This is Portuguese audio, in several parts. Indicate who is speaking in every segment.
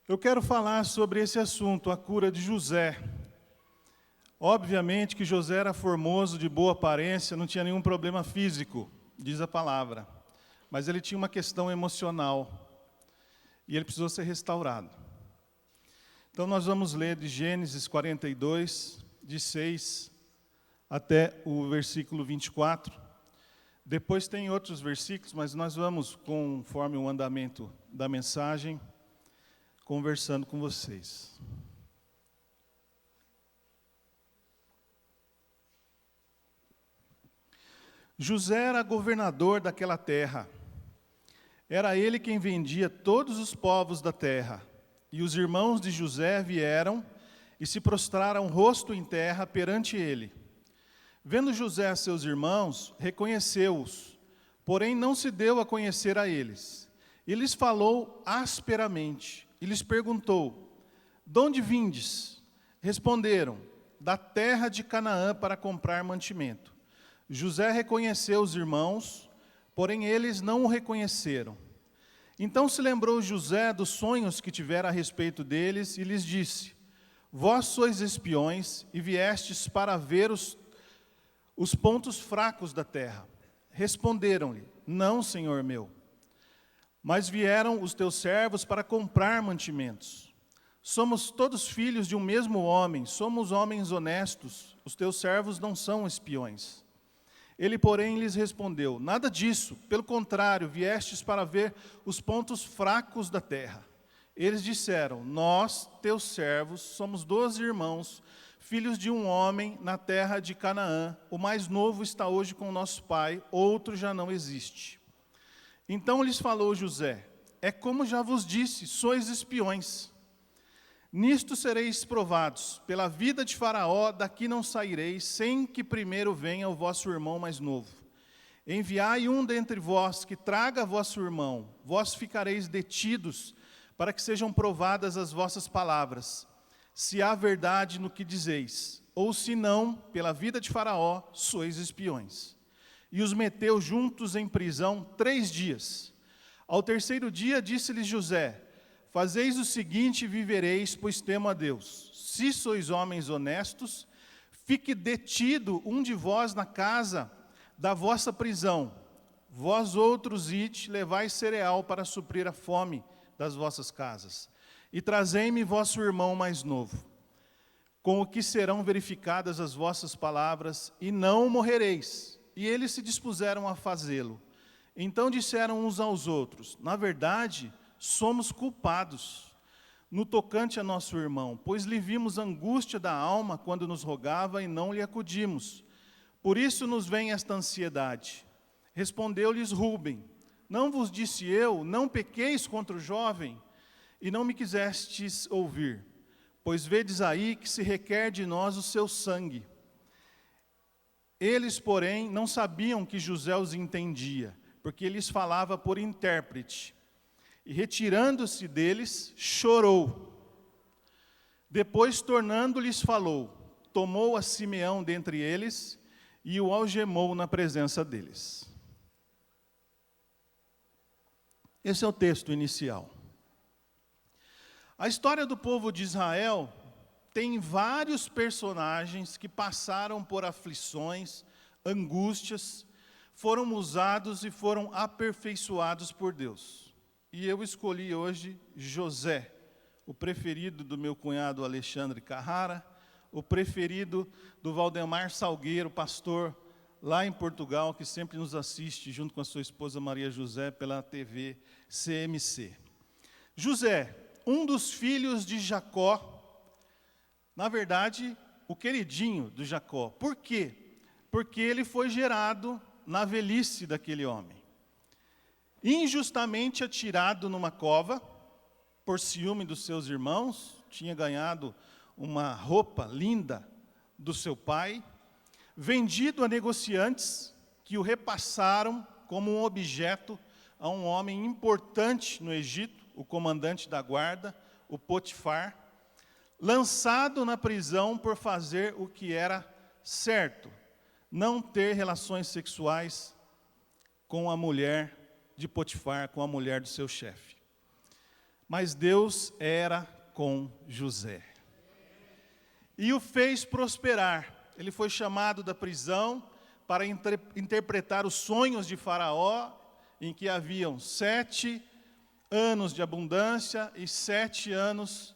Speaker 1: Eu quero falar sobre esse assunto, a cura de José. Obviamente que José era formoso, de boa aparência, não tinha nenhum problema físico, diz a palavra. Mas ele tinha uma questão emocional e ele precisou ser restaurado. Então nós vamos ler de Gênesis 42, de 6 até o versículo 24. Depois tem outros versículos, mas nós vamos, conforme o andamento da mensagem, conversando com vocês. José era governador daquela terra. Era ele quem vendia todos os povos da terra. E os irmãos de José vieram e se prostraram rosto em terra perante ele. Vendo José a seus irmãos, reconheceu-os, porém não se deu a conhecer a eles. E lhes falou asperamente, e lhes perguntou: de onde vindes? Responderam: da terra de Canaã para comprar mantimento. José reconheceu os irmãos, porém eles não o reconheceram. Então se lembrou José dos sonhos que tivera a respeito deles, e lhes disse: vós sois espiões, e viestes para ver os pontos fracos da terra. Responderam-lhe: não, senhor meu. Mas vieram os teus servos para comprar mantimentos. Somos todos filhos de um mesmo homem, somos homens honestos, os teus servos não são espiões. Ele, porém, lhes respondeu: nada disso, pelo contrário, viestes para ver os pontos fracos da terra. Eles disseram: nós, teus servos, somos 12 irmãos, filhos de um homem na terra de Canaã. O mais novo está hoje com nosso pai, outro já não existe. Então lhes falou José: é como já vos disse, sois espiões. Nisto sereis provados, pela vida de Faraó, daqui não saireis, sem que primeiro venha o vosso irmão mais novo. Enviai um dentre vós, que traga vosso irmão, vós ficareis detidos, para que sejam provadas as vossas palavras, se há verdade no que dizeis, ou se não, pela vida de Faraó, sois espiões. E os meteu juntos em prisão 3 dias. Ao terceiro dia disse-lhes José: fazeis o seguinte e vivereis, pois temo a Deus. Se sois homens honestos, fique detido um de vós na casa da vossa prisão. Vós outros ide, levai cereal para suprir a fome das vossas casas. E trazei-me vosso irmão mais novo, com o que serão verificadas as vossas palavras, e não morrereis. E eles se dispuseram a fazê-lo. Então disseram uns aos outros: na verdade, somos culpados no tocante a nosso irmão, pois lhe vimos angústia da alma quando nos rogava e não lhe acudimos. Por isso nos vem esta ansiedade. Respondeu-lhes Rúben: não vos disse eu, não pequeis contra o jovem? E não me quisestes ouvir, pois vedes aí que se requer de nós o seu sangue. Eles, porém, não sabiam que José os entendia, porque lhes falava por intérprete. E retirando-se deles, chorou. Depois, tornando-lhes, falou. Tomou a Simeão dentre eles e o algemou na presença deles. Esse é o texto inicial. A história do povo de Israel tem vários personagens que passaram por aflições, angústias, foram usados e foram aperfeiçoados por Deus. E eu escolhi hoje José, o preferido do meu cunhado Alexandre Carrara, o preferido do Valdemar Salgueiro, pastor lá em Portugal, que sempre nos assiste, junto com a sua esposa Maria José, pela TV CMC. José, um dos filhos de Jacó, na verdade, o queridinho de Jacó. Por quê? Porque ele foi gerado na velhice daquele homem. Injustamente atirado numa cova, por ciúme dos seus irmãos, tinha ganhado uma roupa linda do seu pai, vendido a negociantes que o repassaram como um objeto a um homem importante no Egito, o comandante da guarda, o Potifar, lançado na prisão por fazer o que era certo, não ter relações sexuais com a mulher de Potifar, com a mulher do seu chefe. Mas Deus era com José e o fez prosperar. Ele foi chamado da prisão para interpretar os sonhos de Faraó, em que haviam 7 anos de abundância e 7 anos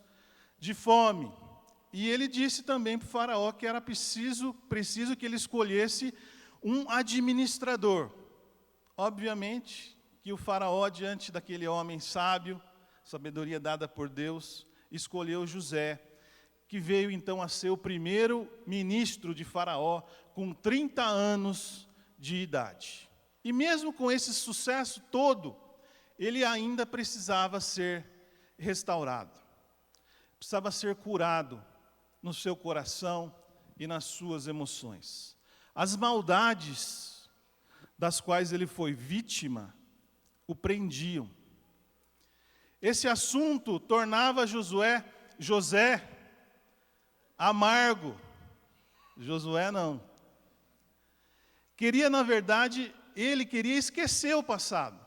Speaker 1: de fome. E ele disse também para o Faraó que era preciso que ele escolhesse um administrador. Obviamente que o Faraó, diante daquele homem sábio, sabedoria dada por Deus, escolheu José, que veio então a ser o primeiro ministro de Faraó, com 30 anos de idade. E mesmo com esse sucesso todo, ele ainda precisava ser restaurado, precisava ser curado no seu coração e nas suas emoções. As maldades das quais ele foi vítima o prendiam. Esse assunto tornava José amargo. Josué não. Ele queria esquecer o passado,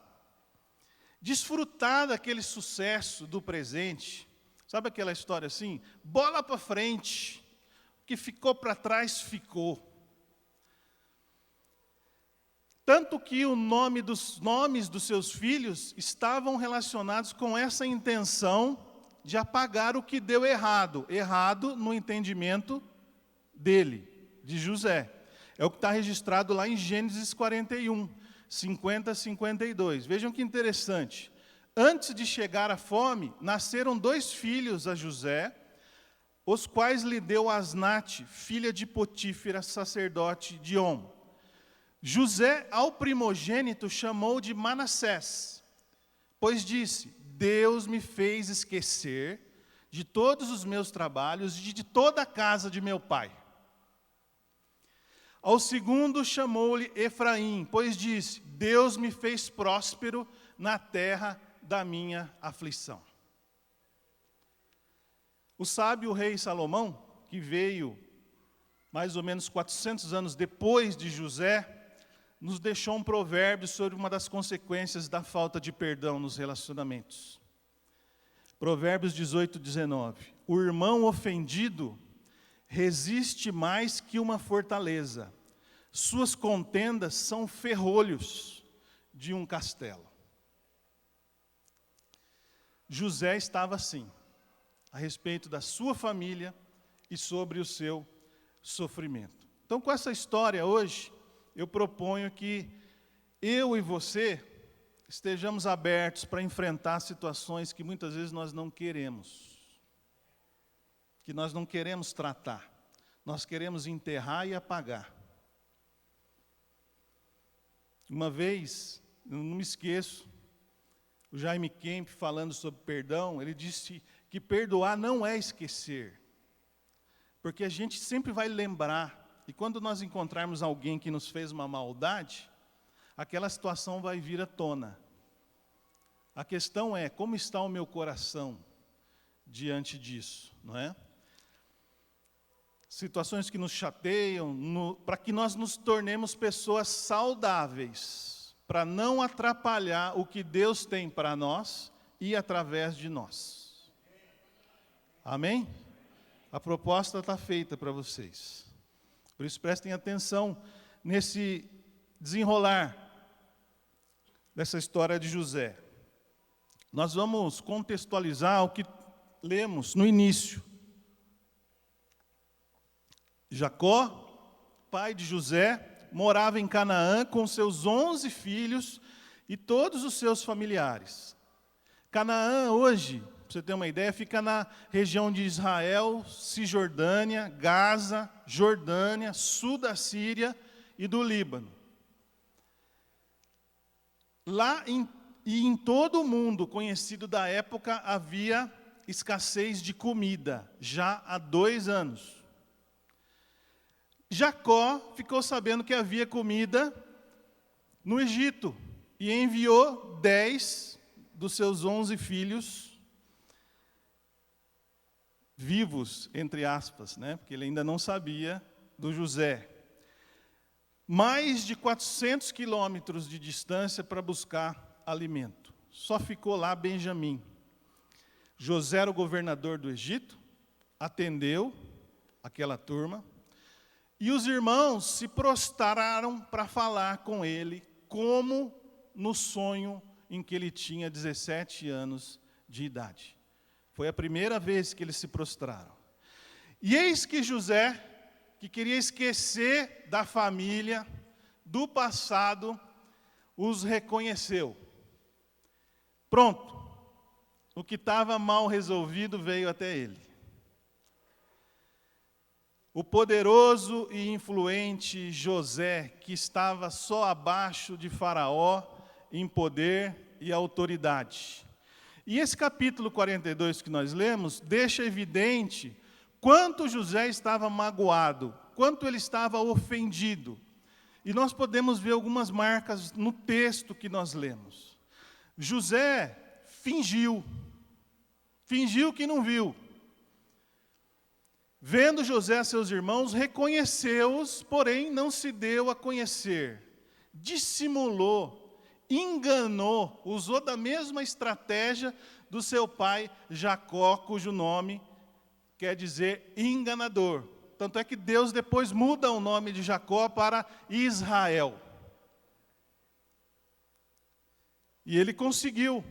Speaker 1: desfrutar daquele sucesso do presente. Sabe aquela história assim? Bola para frente, o que ficou para trás ficou. Tanto que os nomes dos seus filhos estavam relacionados com essa intenção de apagar o que deu errado. Errado no entendimento dele, de José. É o que está registrado lá em Gênesis 41, 50 a 52. Vejam que interessante. Antes de chegar a fome, nasceram 2 filhos a José, os quais lhe deu Asnate, filha de Potífera, sacerdote de On. José, ao primogênito, chamou de Manassés, pois disse: Deus me fez esquecer de todos os meus trabalhos e de toda a casa de meu pai. Ao segundo chamou-lhe Efraim, pois disse: Deus me fez próspero na terra da minha aflição. O sábio rei Salomão, que veio mais ou menos 400 anos depois de José, nos deixou um provérbio sobre uma das consequências da falta de perdão nos relacionamentos. Provérbios 18, 19. O irmão ofendido resiste mais que uma fortaleza. Suas contendas são ferrolhos de um castelo. José estava assim, a respeito da sua família e sobre o seu sofrimento. Então, com essa história hoje, eu proponho que eu e você estejamos abertos para enfrentar situações que muitas vezes nós não queremos, que nós não queremos tratar, nós queremos enterrar e apagar. Uma vez, eu não me esqueço, o Jaime Kemp, falando sobre perdão, ele disse que perdoar não é esquecer, porque a gente sempre vai lembrar. E quando nós encontrarmos alguém que nos fez uma maldade, aquela situação vai vir à tona. A questão é, como está o meu coração diante disso, não é? Situações que nos chateiam, para que nós nos tornemos pessoas saudáveis, para não atrapalhar o que Deus tem para nós e através de nós. Amém? A proposta está feita para vocês. Por isso, prestem atenção nesse desenrolar dessa história de José. Nós vamos contextualizar o que lemos no início. Jacó, pai de José, morava em Canaã com seus 11 filhos e todos os seus familiares. Canaã hoje, para você ter uma ideia, fica na região de Israel, Cisjordânia, Gaza, Jordânia, sul da Síria e do Líbano. Lá em todo o mundo conhecido da época havia escassez de comida, já há 2 anos. Jacó ficou sabendo que havia comida no Egito e enviou 10 dos seus 11 filhos vivos, entre aspas, né? Porque ele ainda não sabia do José. Mais de 400 quilômetros de distância para buscar alimento. Só ficou lá Benjamim. José era o governador do Egito, atendeu aquela turma, e os irmãos se prostraram para falar com ele, como no sonho em que ele tinha 17 anos de idade. Foi a primeira vez que eles se prostraram. E eis que José, que queria esquecer da família, do passado, os reconheceu. Pronto. O que estava mal resolvido veio até ele. O poderoso e influente José, que estava só abaixo de Faraó em poder e autoridade. E esse capítulo 42 que nós lemos deixa evidente quanto José estava magoado, quanto ele estava ofendido. E nós podemos ver algumas marcas no texto que nós lemos. José fingiu que não viu. Vendo José seus irmãos, reconheceu-os, porém não se deu a conhecer. Dissimulou, enganou, usou da mesma estratégia do seu pai Jacó, cujo nome quer dizer enganador. Tanto é que Deus depois muda o nome de Jacó para Israel. E ele conseguiu,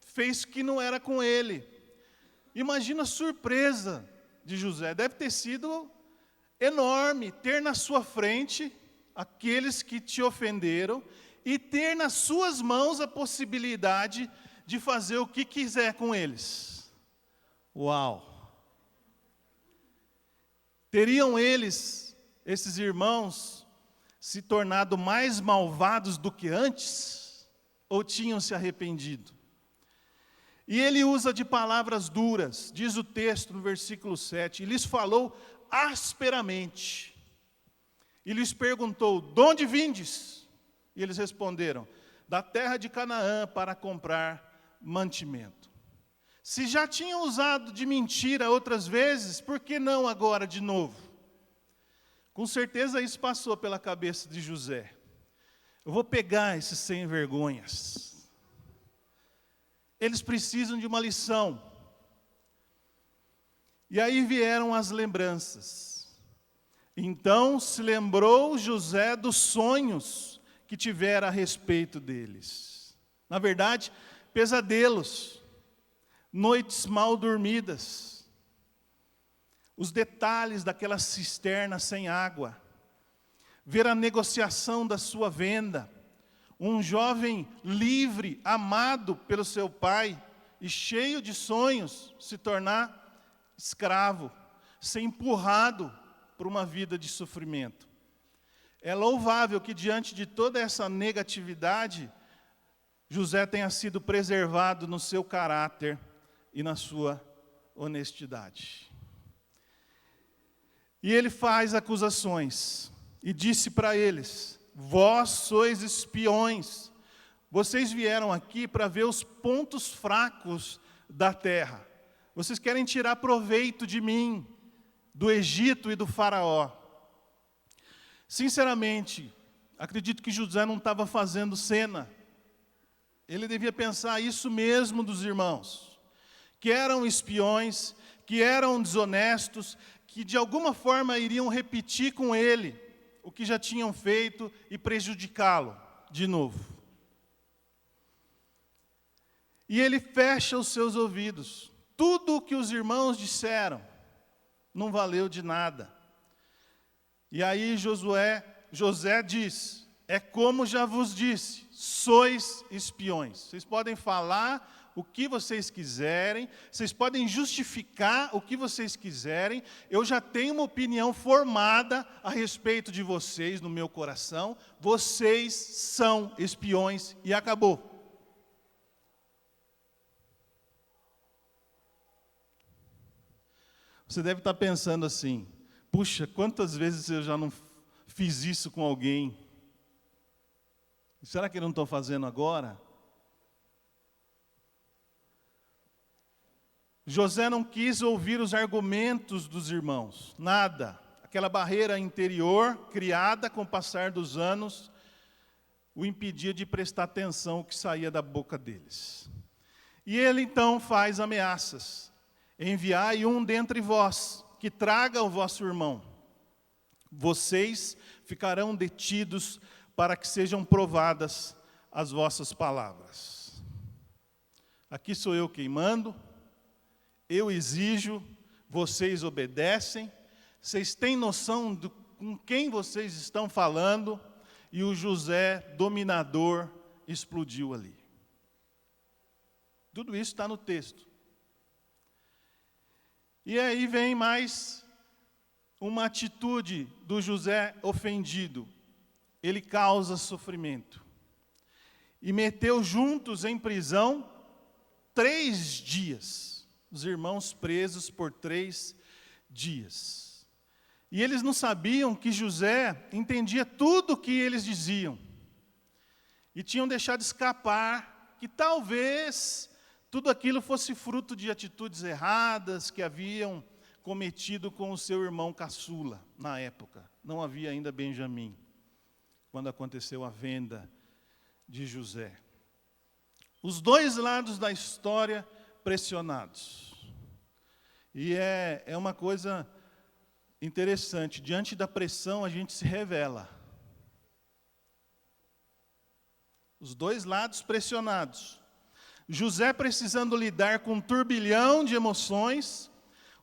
Speaker 1: fez que não era com ele. Imagina a surpresa de José, deve ter sido enorme ter na sua frente aqueles que te ofenderam e ter nas suas mãos a possibilidade de fazer o que quiser com eles. Uau! Teriam eles, esses irmãos, se tornado mais malvados do que antes? Ou tinham se arrependido? E ele usa de palavras duras, diz o texto no versículo 7, e lhes falou asperamente. E lhes perguntou, de onde vindes? E eles responderam, da terra de Canaã para comprar mantimento. Se já tinham usado de mentira outras vezes, por que não agora de novo? Com certeza isso passou pela cabeça de José. Eu vou pegar esses sem vergonhas. Eles precisam de uma lição. E aí vieram as lembranças. Então se lembrou José dos sonhos que tivera a respeito deles. Na verdade, pesadelos, noites mal dormidas, os detalhes daquela cisterna sem água, ver a negociação da sua venda, um jovem livre, amado pelo seu pai, e cheio de sonhos, se tornar escravo, ser empurrado por uma vida de sofrimento. É louvável que diante de toda essa negatividade, José tenha sido preservado no seu caráter e na sua honestidade. E ele faz acusações, e disse para eles, vós sois espiões, vocês vieram aqui para ver os pontos fracos da terra. Vocês querem tirar proveito de mim, do Egito e do faraó. Sinceramente, acredito que José não estava fazendo cena. Ele devia pensar isso mesmo dos irmãos, que eram espiões, que eram desonestos, que de alguma forma iriam repetir com ele o que já tinham feito e prejudicá-lo de novo. E ele fecha os seus ouvidos. Tudo o que os irmãos disseram não valeu de nada. E aí José diz, é como já vos disse, sois espiões. Vocês podem falar o que vocês quiserem, vocês podem justificar o que vocês quiserem, eu já tenho uma opinião formada a respeito de vocês no meu coração, vocês são espiões e acabou. Você deve estar pensando assim, puxa, quantas vezes eu já não fiz isso com alguém? Será que eu não estou fazendo agora? José não quis ouvir os argumentos dos irmãos, nada. Aquela barreira interior, criada com o passar dos anos, o impedia de prestar atenção ao que saía da boca deles. E ele então faz ameaças: enviai um dentre vós, que traga o vosso irmão. Vocês ficarão detidos para que sejam provadas as vossas palavras. Aqui sou eu quem mando, eu exijo, vocês obedecem, vocês têm noção com quem vocês estão falando, e o José, dominador, explodiu ali. Tudo isso está no texto. E aí vem mais uma atitude do José ofendido. Ele causa sofrimento. E meteu juntos em prisão 3 dias. Os irmãos presos por 3 dias. E eles não sabiam que José entendia tudo o que eles diziam. E tinham deixado escapar que talvez tudo aquilo fosse fruto de atitudes erradas que haviam cometido com o seu irmão caçula na época. Não havia ainda Benjamim, quando aconteceu a venda de José. Os dois lados da história pressionados. E é uma coisa interessante, diante da pressão a gente se revela. Os dois lados pressionados. José precisando lidar com um turbilhão de emoções,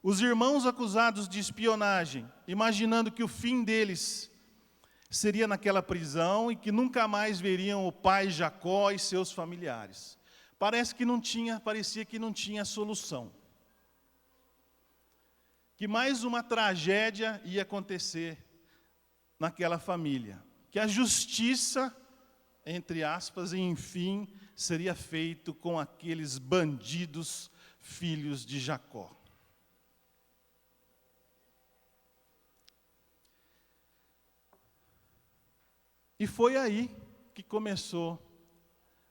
Speaker 1: os irmãos acusados de espionagem, imaginando que o fim deles seria naquela prisão e que nunca mais veriam o pai Jacó e seus familiares. Parecia que não tinha solução. Que mais uma tragédia ia acontecer naquela família. Que a justiça, entre aspas, enfim, seria feito com aqueles bandidos filhos de Jacó. E foi aí que começou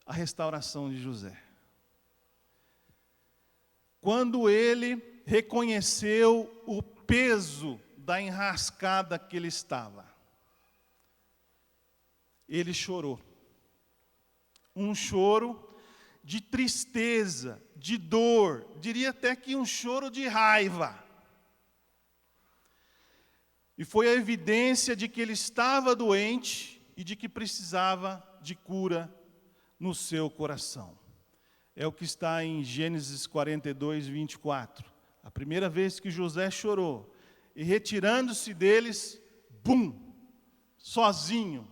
Speaker 1: a restauração de José. Quando ele reconheceu o peso da enrascada que ele estava, ele chorou. Um choro de tristeza, de dor, diria até que um choro de raiva. E foi a evidência de que ele estava doente e de que precisava de cura no seu coração. É o que está em Gênesis 42, 24. A primeira vez que José chorou, e retirando-se deles, sozinho.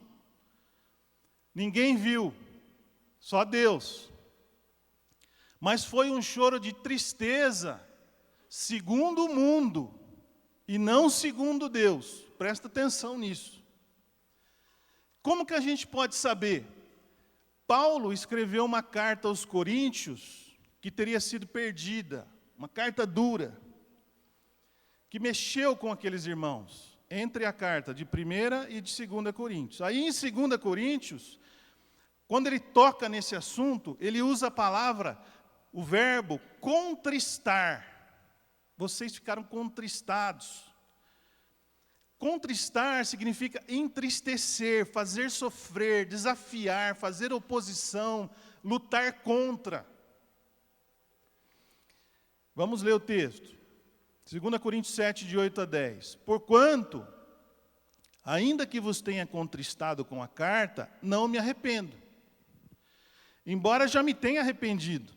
Speaker 1: Ninguém viu, só Deus. Mas foi um choro de tristeza, segundo o mundo, e não segundo Deus. Presta atenção nisso. Como que a gente pode saber? Paulo escreveu uma carta aos Coríntios, que teria sido perdida, uma carta dura, que mexeu com aqueles irmãos, entre a carta de 1ª e de 2ª Coríntios. Aí em 2ª Coríntios, quando ele toca nesse assunto, ele usa a palavra, o verbo contristar. Vocês ficaram contristados. Contristar significa entristecer, fazer sofrer, desafiar, fazer oposição, lutar contra. Vamos ler o texto. 2 Coríntios 7, de 8 a 10. Porquanto, ainda que vos tenha contristado com a carta, não me arrependo. Embora já me tenha arrependido.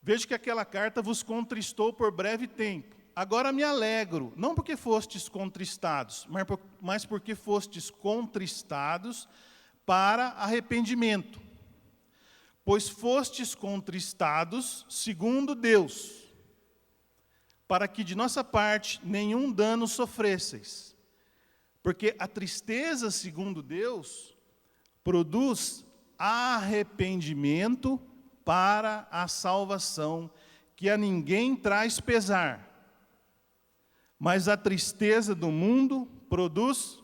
Speaker 1: Vejo que aquela carta vos contristou por breve tempo. Agora me alegro, não porque fostes contristados, mas porque fostes contristados para arrependimento. Pois fostes contristados segundo Deus, para que de nossa parte nenhum dano sofresseis. Porque a tristeza segundo Deus produz arrependimento para a salvação, que a ninguém traz pesar. Mas a tristeza do mundo produz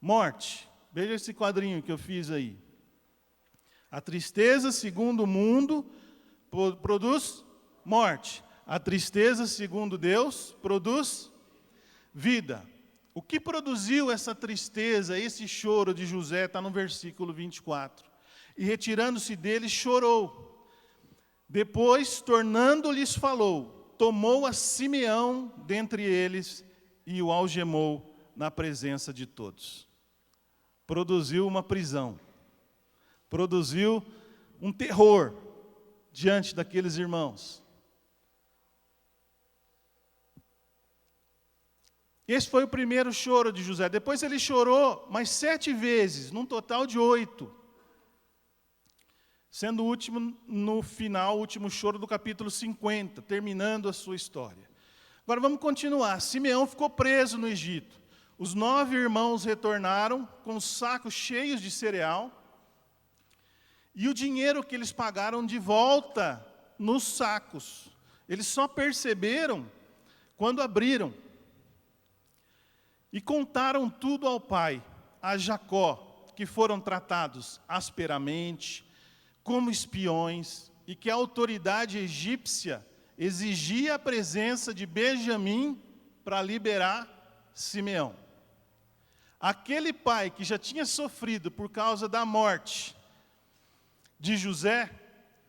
Speaker 1: morte. Veja esse quadrinho que eu fiz aí. A tristeza segundo o mundo produz morte. A tristeza segundo Deus produz vida. O que produziu essa tristeza, esse choro de José, está no versículo 24. E retirando-se dele, chorou. Depois, tornando-lhes, falou, tomou a Simeão dentre eles e o algemou na presença de todos. Produziu uma prisão, produziu um terror diante daqueles irmãos. Esse foi o primeiro choro de José. Depois ele chorou mais 7 vezes, num total de 8. Sendo o último, no final, o último choro do capítulo 50, terminando a sua história. Agora vamos continuar. Simeão ficou preso no Egito. Os 9 irmãos retornaram com sacos cheios de cereal e o dinheiro que eles pagaram de volta nos sacos. Eles só perceberam quando abriram. E contaram tudo ao pai, a Jacó, que foram tratados asperamente, como espiões, e que a autoridade egípcia exigia a presença de Benjamim para liberar Simeão. Aquele pai que já tinha sofrido por causa da morte de José,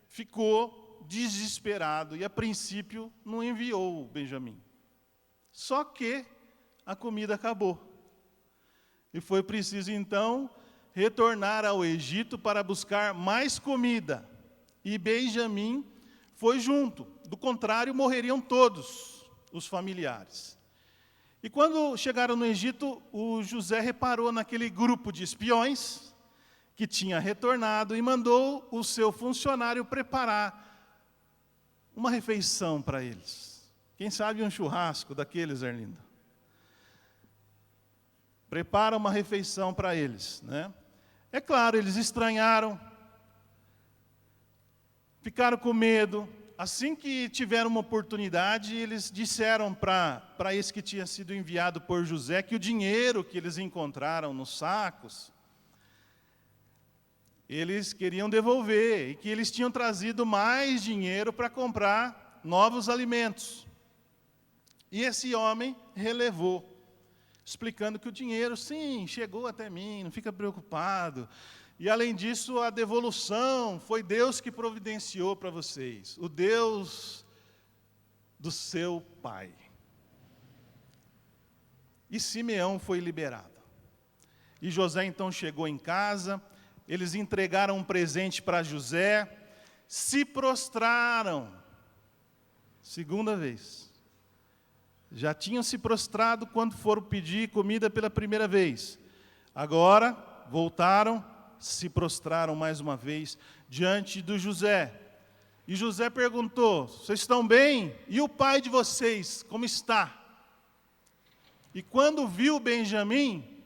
Speaker 1: ficou desesperado e a princípio não enviou o Benjamim. Só que a comida acabou. E foi preciso então retornar ao Egito para buscar mais comida. E Benjamim foi junto. Do contrário, morreriam todos os familiares. E quando chegaram no Egito, o José reparou naquele grupo de espiões que tinha retornado e mandou o seu funcionário preparar uma refeição para eles. Quem sabe um churrasco daqueles, Arlindo? Prepara uma refeição para eles, né? É claro, eles estranharam, ficaram com medo. Assim que tiveram uma oportunidade, eles disseram para esse que tinha sido enviado por José que o dinheiro que eles encontraram nos sacos, eles queriam devolver, e que eles tinham trazido mais dinheiro para comprar novos alimentos. E esse homem relevou, explicando que o dinheiro, sim, chegou até mim, não fica preocupado. E, além disso, a devolução foi Deus que providenciou para vocês, o Deus do seu pai. E Simeão foi liberado. E José, então, chegou em casa, eles entregaram um presente para José, se prostraram, segunda vez. Já tinham se prostrado quando foram pedir comida pela primeira vez. Agora, voltaram, se prostraram mais uma vez diante do José. E José perguntou, vocês estão bem? E o pai de vocês, como está? E quando viu Benjamim,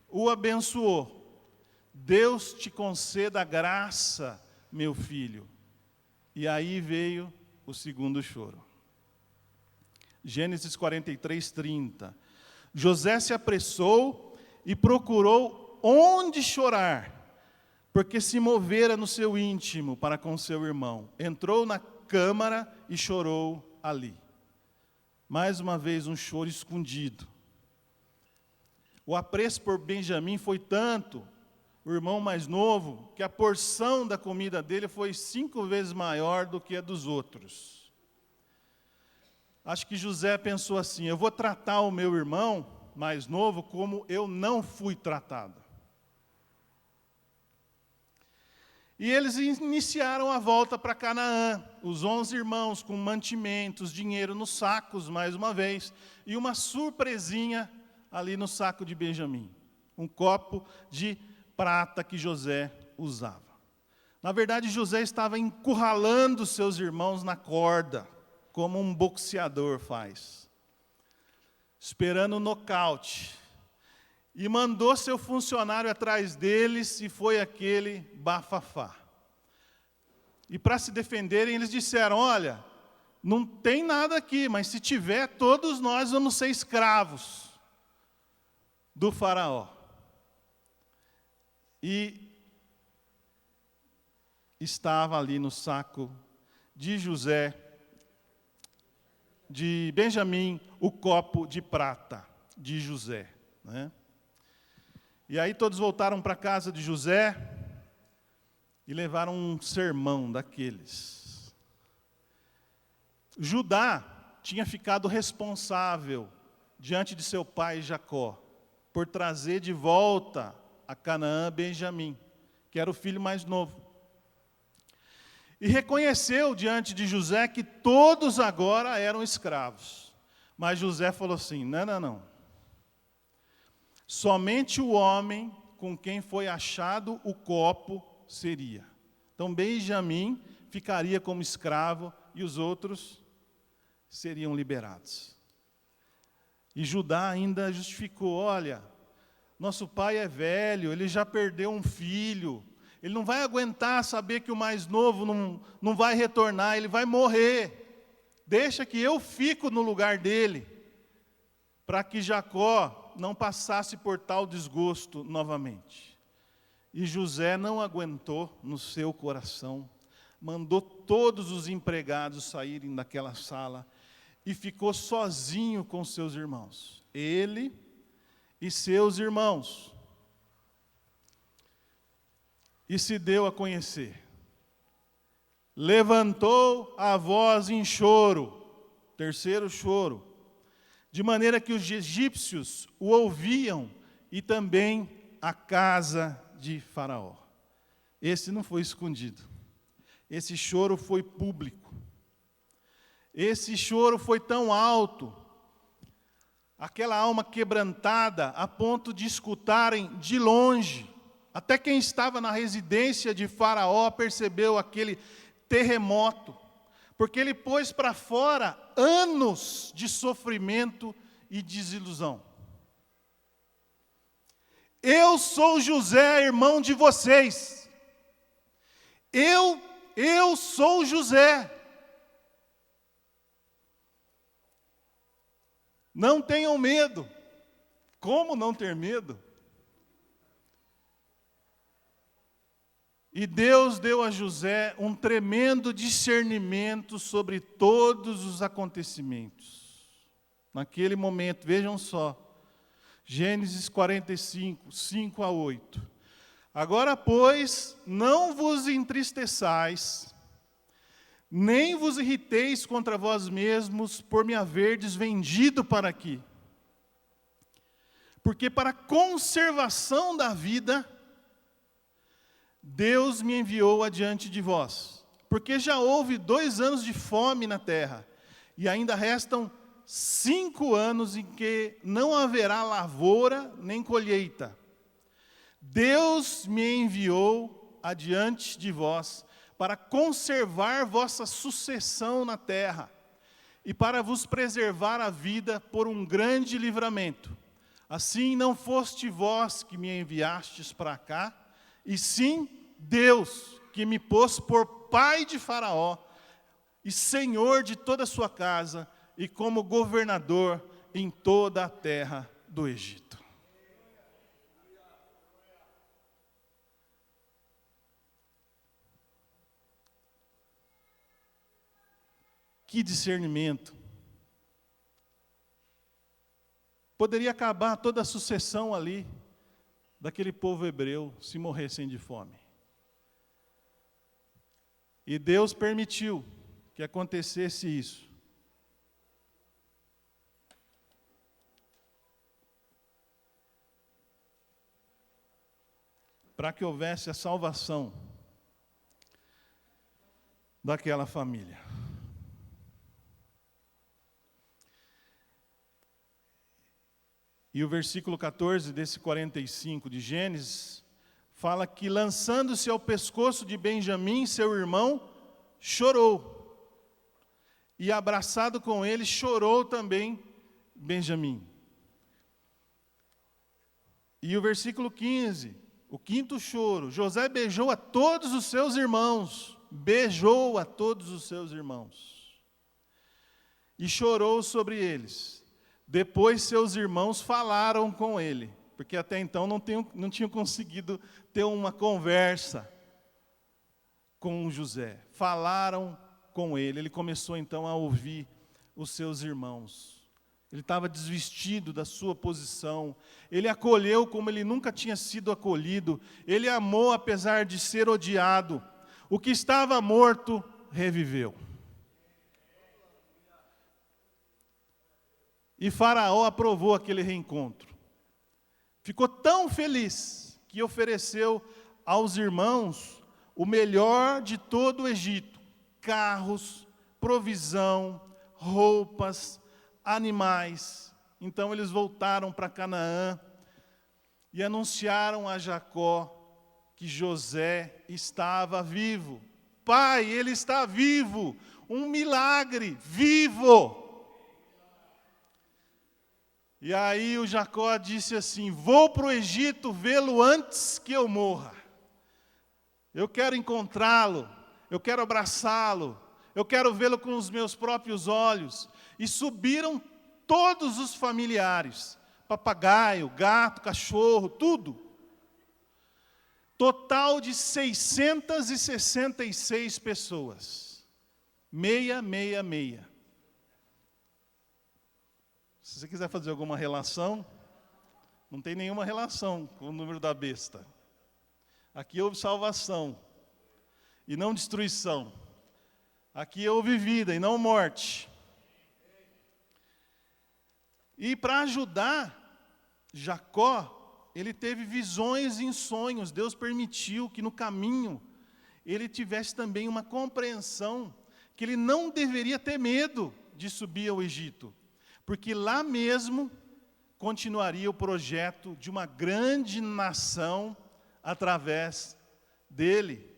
Speaker 1: o abençoou. Deus te conceda graça, meu filho. E aí veio o segundo choro. Gênesis 43, 30. José se apressou e procurou onde chorar, porque se movera no seu íntimo para com seu irmão. Entrou na câmara e chorou ali. Mais uma vez um choro escondido. O apreço por Benjamim foi tanto, o irmão mais novo, que a porção da comida dele foi 5 vezes maior do que a dos outros. Acho que José pensou assim, eu vou tratar o meu irmão mais novo como eu não fui tratado. E eles iniciaram a volta para Canaã, os 11 irmãos com mantimentos, dinheiro nos sacos, mais uma vez, e uma surpresinha ali no saco de Benjamim, um copo de prata que José usava. Na verdade, José estava encurralando seus irmãos na corda, como um boxeador faz, esperando o nocaute. E mandou seu funcionário atrás deles, e foi aquele bafafá. E para se defenderem, eles disseram, olha, não tem nada aqui, mas se tiver, todos nós vamos ser escravos do faraó. E estava ali no saco de José, de Benjamim, o copo de prata de José, né? E aí todos voltaram para a casa de José e levaram um sermão daqueles. Judá tinha ficado responsável diante de seu pai Jacó por trazer de volta a Canaã Benjamim, que era o filho mais novo. E reconheceu diante de José que todos agora eram escravos. Mas José falou assim: não. Somente o homem com quem foi achado o copo seria. Então Benjamim ficaria como escravo e os outros seriam liberados. E Judá ainda justificou: olha, nosso pai é velho, ele já perdeu um filho, ele não vai aguentar saber que o mais novo não vai retornar, ele vai morrer. Deixa que eu fico no lugar dele, para que Jacó não passasse por tal desgosto novamente. E José não aguentou no seu coração, mandou todos os empregados saírem daquela sala e ficou sozinho com seus irmãos, ele e seus irmãos. E se deu a conhecer. Levantou a voz em choro, terceiro choro, de maneira que os egípcios o ouviam e também a casa de Faraó. Esse não foi escondido. Esse choro foi público. Esse choro foi tão alto, aquela alma quebrantada, a ponto de escutarem de longe. Até quem estava na residência de Faraó percebeu aquele terremoto, porque ele pôs para fora anos de sofrimento e desilusão. Eu sou José, irmão de vocês. Eu sou José. Não tenham medo. Como não ter medo? E Deus deu a José um tremendo discernimento sobre todos os acontecimentos. Naquele momento, vejam só, Gênesis 45, 5 a 8. Agora, pois, não vos entristeçais, nem vos irriteis contra vós mesmos por me haverdes vendido para aqui. Porque para a conservação da vida, Deus me enviou adiante de vós. Porque já houve 2 anos de fome na terra, e ainda restam 5 anos em que não haverá lavoura nem colheita. Deus me enviou adiante de vós, para conservar vossa sucessão na terra, e para vos preservar a vida por um grande livramento. Assim não foste vós que me enviastes para cá, e sim Deus, que me pôs por pai de Faraó, e senhor de toda a sua casa, e como governador em toda a terra do Egito. Que discernimento! Poderia acabar toda a sucessão ali, daquele povo hebreu, se morressem de fome. E Deus permitiu que acontecesse isso. Para que houvesse a salvação daquela família. E o versículo 14 desse 45 de Gênesis fala que, lançando-se ao pescoço de Benjamim, seu irmão, chorou. E abraçado com ele, chorou também Benjamim. E o versículo 15, o 5º choro: José beijou a todos os seus irmãos, beijou a todos os seus irmãos, e chorou sobre eles. Depois seus irmãos falaram com ele, porque até então não tinham conseguido ter uma conversa com José. Falaram com ele, ele começou então a ouvir os seus irmãos. Ele estava desvestido da sua posição, ele acolheu como ele nunca tinha sido acolhido, ele amou apesar de ser odiado. O que estava morto, reviveu. E Faraó aprovou aquele reencontro. Ficou tão feliz que ofereceu aos irmãos o melhor de todo o Egito: carros, provisão, roupas, animais. Então eles voltaram para Canaã e anunciaram a Jacó que José estava vivo. Pai, ele está vivo, um milagre, vivo. E aí o Jacó disse assim: vou para o Egito vê-lo antes que eu morra. Eu quero encontrá-lo, eu quero abraçá-lo, eu quero vê-lo com os meus próprios olhos. E subiram todos os familiares, papagaio, gato, cachorro, tudo. Total de 666 pessoas. 666. Se você quiser fazer alguma relação, não tem nenhuma relação com o número da besta. Aqui houve salvação e não destruição. Aqui houve vida e não morte. E para ajudar Jacó, ele teve visões e sonhos. Deus permitiu que no caminho ele tivesse também uma compreensão que ele não deveria ter medo de subir ao Egito, porque lá mesmo continuaria o projeto de uma grande nação através dele,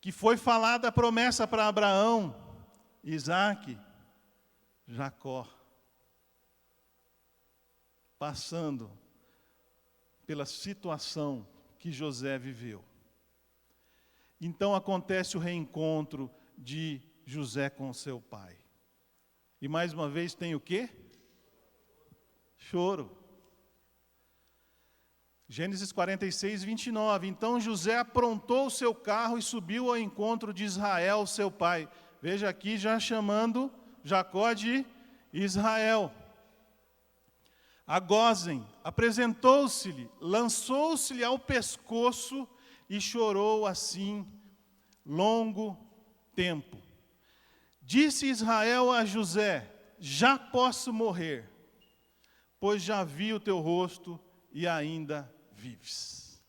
Speaker 1: que foi falada a promessa para Abraão, Isaque, Jacó, passando pela situação que José viveu. Então acontece o reencontro de José com seu pai. E mais uma vez tem o quê? Choro. Gênesis 46, 29. Então José aprontou o seu carro e subiu ao encontro de Israel, seu pai. Veja aqui já chamando Jacó de Israel. A Gósen, apresentou-se-lhe, lançou-se-lhe ao pescoço e chorou assim longo tempo. Disse Israel a José: já posso morrer, pois já vi o teu rosto e ainda vives.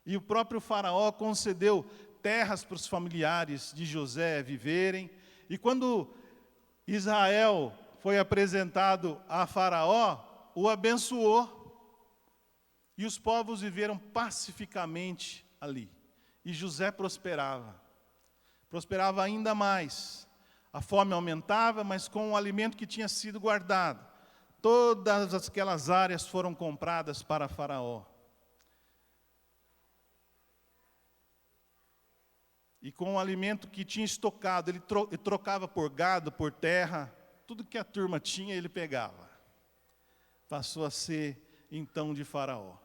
Speaker 1: E o próprio Faraó concedeu terras para os familiares de José viverem. E quando Israel foi apresentado a Faraó, o abençoou, e os povos viveram pacificamente ali, e José prosperava ainda mais, a fome aumentava, mas com o alimento que tinha sido guardado, todas aquelas áreas foram compradas para Faraó, e com o alimento que tinha estocado, ele trocava por gado, por terra, tudo que a turma tinha ele pegava. Passou a ser, então, de Faraó.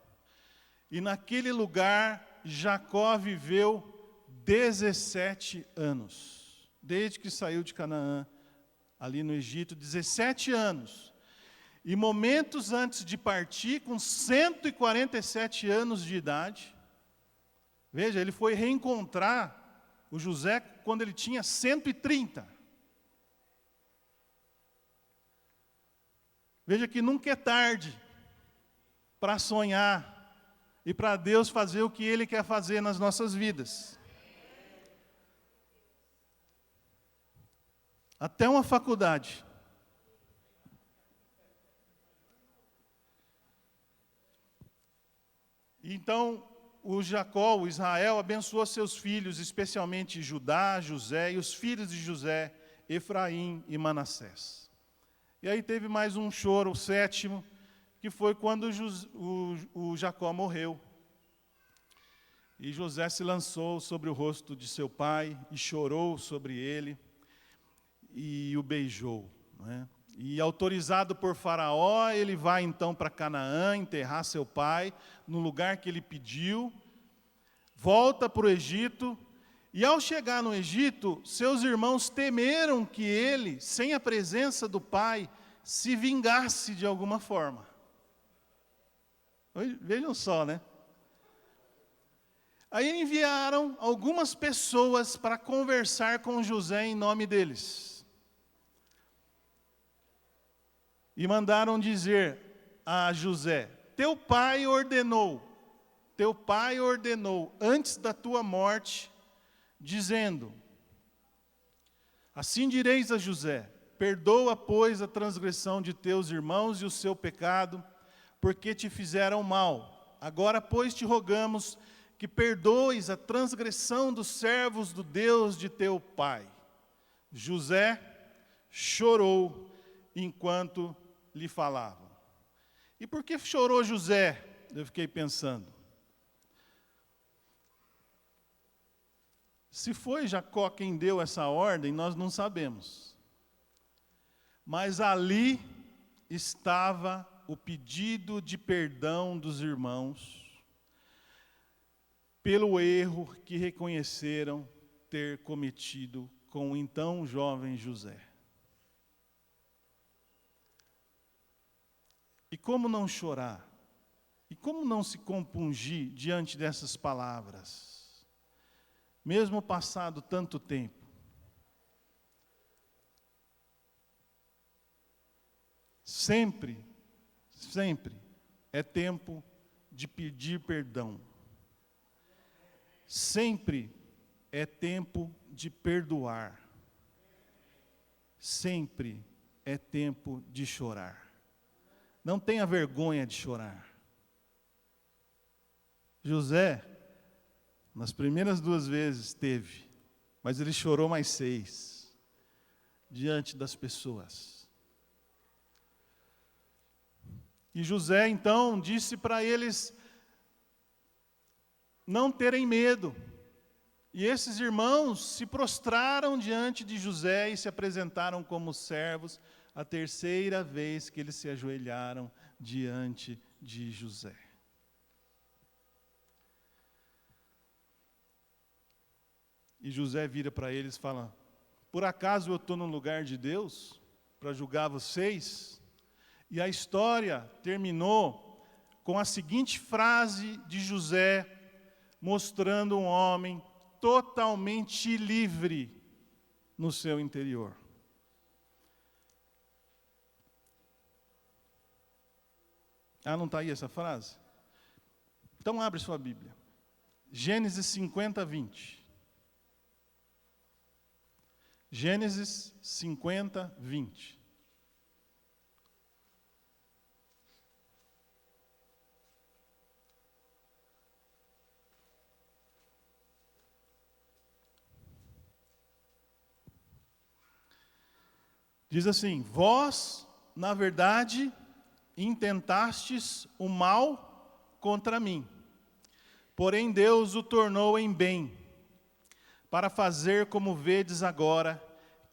Speaker 1: E naquele lugar, Jacó viveu 17 anos. Desde que saiu de Canaã, ali no Egito, 17 anos. E momentos antes de partir, com 147 anos de idade, veja, ele foi reencontrar o José quando ele tinha 130. Veja que nunca é tarde para sonhar e para Deus fazer o que Ele quer fazer nas nossas vidas. Até uma faculdade. Então, o Jacó, o Israel, abençoou seus filhos, especialmente Judá, José, e os filhos de José, Efraim e Manassés. E aí teve mais um choro, o sétimo, que foi quando o Jacó morreu. E José se lançou sobre o rosto de seu pai e chorou sobre ele e o beijou, né? E autorizado por Faraó, ele vai então para Canaã enterrar seu pai no lugar que ele pediu, volta para o Egito, e ao chegar no Egito, seus irmãos temeram que ele, sem a presença do pai, se vingasse de alguma forma. Vejam só, né? Aí enviaram algumas pessoas para conversar com José em nome deles. e mandaram dizer a José: teu pai ordenou, antes da tua morte, dizendo: assim direis a José: perdoa, pois, a transgressão de teus irmãos e o seu pecado, porque te fizeram mal. Agora, pois, te rogamos que perdoes a transgressão dos servos do Deus de teu pai. José chorou enquanto lhe falavam. E por que chorou José? Eu fiquei pensando. Se foi Jacó quem deu essa ordem, nós não sabemos. Mas ali estava o pedido de perdão dos irmãos pelo erro que reconheceram ter cometido com o então jovem José. E como não chorar? E como não se compungir diante dessas palavras? Mesmo passado tanto tempo. Sempre é tempo de pedir perdão. Sempre é tempo de perdoar. Sempre é tempo de chorar. Não tenha vergonha de chorar. José, nas primeiras 2 vezes teve, mas ele chorou mais 6, diante das pessoas. E José, então, disse para eles não terem medo. E esses irmãos se prostraram diante de José e se apresentaram como servos, a 3ª vez que eles se ajoelharam diante de José. E José vira para eles e fala: por acaso eu estou no lugar de Deus para julgar vocês? E a história terminou com a seguinte frase de José, mostrando um homem totalmente livre no seu interior. Ah, não está aí essa frase? Então abre sua Bíblia. Gênesis 50, 20. Gênesis 50, 20. Diz assim: vós, na verdade, intentastes o mal contra mim, porém Deus o tornou em bem, para fazer como vedes agora,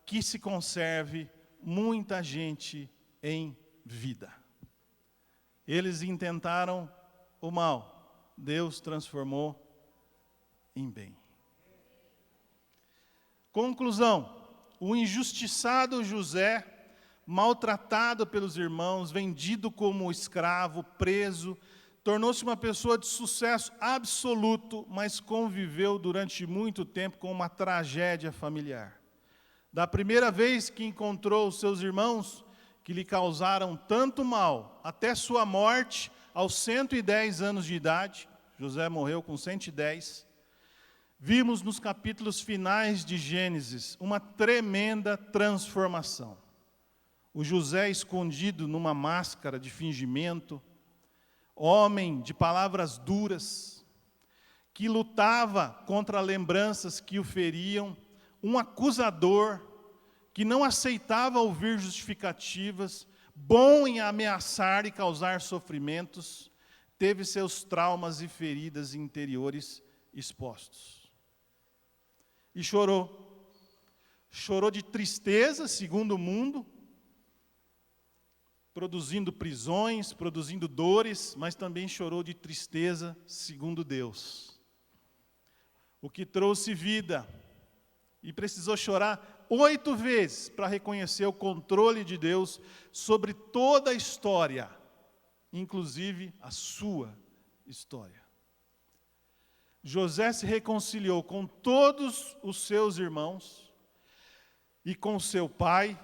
Speaker 1: que se conserve muita gente em vida. Eles intentaram o mal, Deus transformou em bem. Conclusão: o injustiçado José, maltratado pelos irmãos, vendido como escravo, preso, tornou-se uma pessoa de sucesso absoluto, mas conviveu durante muito tempo com uma tragédia familiar. Da primeira vez que encontrou os seus irmãos, que lhe causaram tanto mal, até sua morte, aos 110 anos de idade, José morreu com 110, vimos nos capítulos finais de Gênesis uma tremenda transformação. O José escondido numa máscara de fingimento, homem de palavras duras, que lutava contra lembranças que o feriam, um acusador que não aceitava ouvir justificativas, bom em ameaçar e causar sofrimentos, teve seus traumas e feridas interiores expostos. E chorou. Chorou de tristeza, segundo o mundo, produzindo prisões, produzindo dores, mas também chorou de tristeza, segundo Deus. O que trouxe vida. E precisou chorar 8 vezes para reconhecer o controle de Deus sobre toda a história, inclusive a sua história. José se reconciliou com todos os seus irmãos e com seu pai,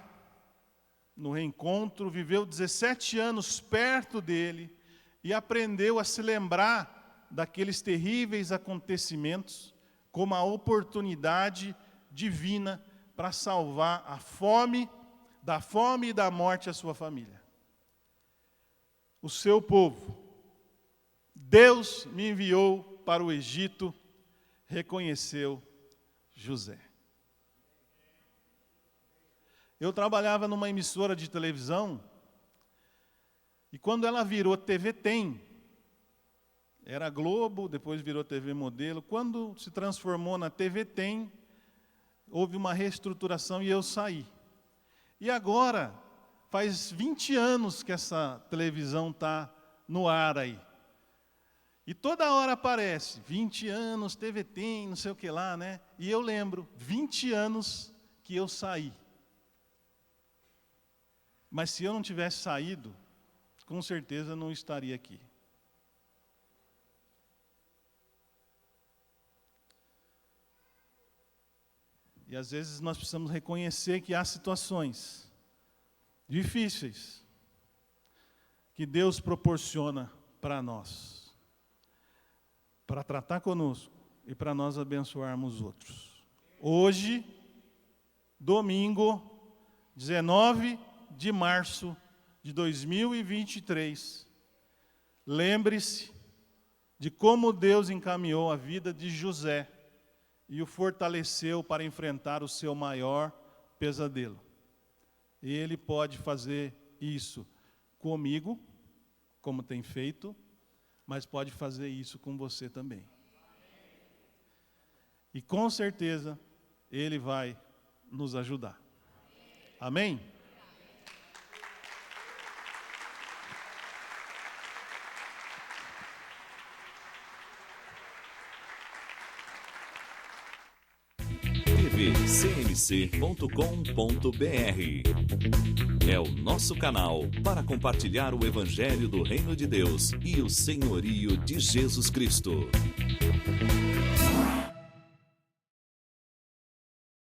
Speaker 1: no reencontro, viveu 17 anos perto dele e aprendeu a se lembrar daqueles terríveis acontecimentos como a oportunidade divina para salvar da fome e da morte a sua família. O seu povo. Deus me enviou para o Egito, reconheceu José. Eu trabalhava numa emissora de televisão, e quando ela virou TV Tem, era Globo, depois virou TV Modelo, quando se transformou na TV Tem, houve uma reestruturação e eu saí. E agora, faz 20 anos que essa televisão está no ar aí. E toda hora aparece, 20 anos, TV Tem, não sei o que lá, né? E eu lembro, 20 anos que eu saí. Mas se eu não tivesse saído, com certeza não estaria aqui. E às vezes nós precisamos reconhecer que há situações difíceis que Deus proporciona para nós, para tratar conosco e para nós abençoarmos outros. Hoje, domingo, 19 de março de 2023, lembre-se de como Deus encaminhou a vida de José e o fortaleceu para enfrentar o seu maior pesadelo. Ele pode fazer isso comigo, como tem feito, mas pode fazer isso com você também. E com certeza, Ele vai nos ajudar. Amém?
Speaker 2: tvcmc.com.br é o nosso canal para compartilhar o Evangelho do Reino de Deus e o senhorio de Jesus Cristo.